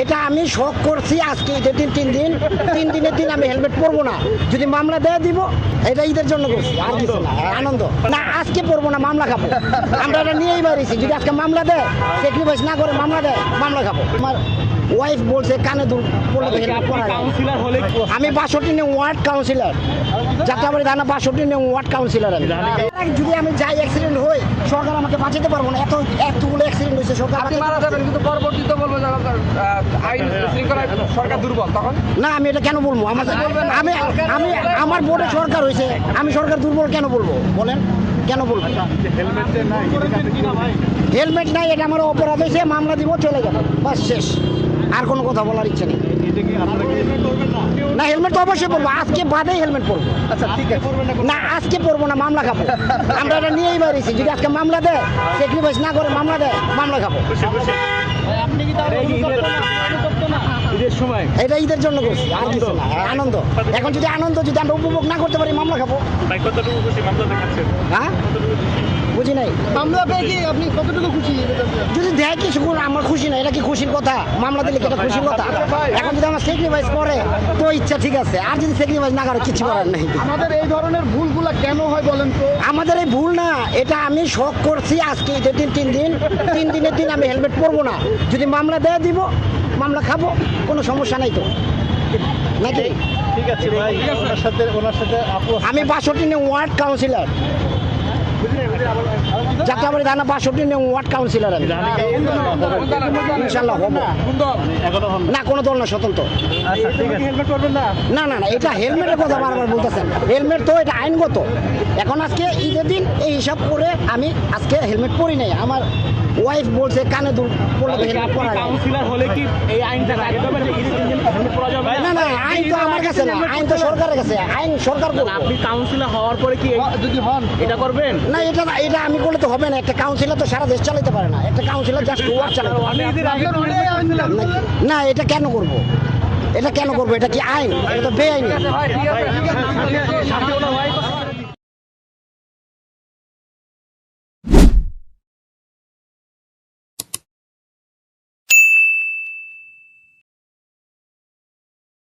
এটা আমি শখ করছি আজকে ঈদের দিন 3 দিনের দিন আমি হেলমেট পরবো না, যদি মামলা দেয় দিব। এটা ঈদের জন্য করছি, আর কিছু না, আনন্দ না। আজকে পরবো না, মামলা খাবো। আমরা এটা নিয়েই বেরিয়েছি, যদি আজকে মামলা দেয়, স্যাক্রিফাইস না করে মামলা দেয়, মামলা খাবো। আমার ওয়াইফ বলছে কানে দুল পড়লে তো হেলমেট পরা যায়। আমি 62 নং ওয়ার্ড কাউন্সিলর, যাত্রাবাড়ি থানা 62 নং ওয়ার্ড কাউন্সিলর। আমি যদি আমি যাই অ্যাক্সিডেন্ট হই, সরকার আমাকে বাঁচাতে পারবো না। এতগুলো অ্যাক্সিডেন্ট হয়েছে, সরকার আপনি মারা যাবেন, কিন্তু পরবর্তীতে বলবো যখন আইন শৃঙ্খলায় সরকার দুর্বল, তখন না। আমি এটা কেন বলবো? আমি আমি আমার বোর্ডে সরকার হয়েছে, আমি সরকার দুর্বল কেন বলবো বলেন? কেন বলবো? হেলমেট নাই, এটা আমার অপরাধ হয়েছে, মামলা দিব, চলে যাবো, বাস শেষ। আর কোনো কথা বলার ইচ্ছে নেই। না, হেলমেট তো অবশ্যই পরবো, আজকে বাদে হেলমেট পরবো। আচ্ছা ঠিক আছে, না, আজকে পরবো না, মামলা খাবো। আমরা এটা নিয়েই বেরিয়েছি, যদি আজকে মামলা দেয়, স্যাক্রিফাইস না করে মামলা দেয়, মামলা খাবো। ঈদের সময় এটা ঈদের জন্য করছি, আর কিছু না, আনন্দ। এখন যদি আনন্দ যদি আমরা উপভোগ না করতে পারি, মামলা খাবো। কতটুকু খুশি মামলা দেখাচ্ছেন? হ্যাঁ, বুঝি নাই। মামলা পেয়ে কি আপনি কতটুকু খুশি? যদি দেয় কিছু, আমার খুশি না। এটা কি খুশির কথা? মামলা দিলে কি এটা খুশির কথা? এখন যদি আমার স্যাক্রিফাইস করে তো ইচ্ছা ঠিক আছে, আর যদি স্যাক্রিফাইস না করে কিছু করার নেই। আমাদের এই ধরনের ভুলগুলা কেন হয় বলেন তো? আমাদের এই ভুল না, এটা আমি শখ করছি আজকে ঈদের দিন 3 দিনের দিন আমি হেলমেট পরবো না, যদি মামলা দেয় দিব, মামলা খাবো, কোনো সমস্যা নাই তো, নাকি? ঠিক আছে ভাই, ওনার সাথে আমি 62 নং ওয়ার্ড কাউন্সিলর, যাত্রাবাড়ি থানা 62 নং ওয়ার্ড কাউন্সিলর। আমি ইনশাল্লাহ হবো। না, কোনো দল না, স্বতন্ত্র। হেলমেট পরবেন না? না না না, এটা হেলমেটের কথা বারবার বলতেছেন। হেলমেট তো এটা আইনগত। এখন আজকে ঈদের দিন এই হিসাব করে আমি আজকে হেলমেট পরি নাই। আমার ওয়াইফ বলছে কানে দুল পড়লে তো হেলমেট পরা যায়। কাউন্সিলর হলে কি এই আইনটা লাগে তবে যে ঈদের দিন হেলমেট পরা যাবে না না, আইন তো আমার কাছে না, আইন তো সরকারের কাছে। আইন সরকার করবে। আপনি কাউন্সিলর হওয়ার পরে কি যদি হন এটা করবেন? না, এটা আমি করলে তো হবে না। একটা কাউন্সিলর তো সারা দেশ চালাতে পারে না, একটা কাউন্সিলর জাস্ট ওয়ার্ড চালাতে পারে। না, এটা কেন করব? এটা কেন করবো? এটা কি আইন? এটা তো বেআইনি। ভাই ঠিক আছে, ঠিক আছে।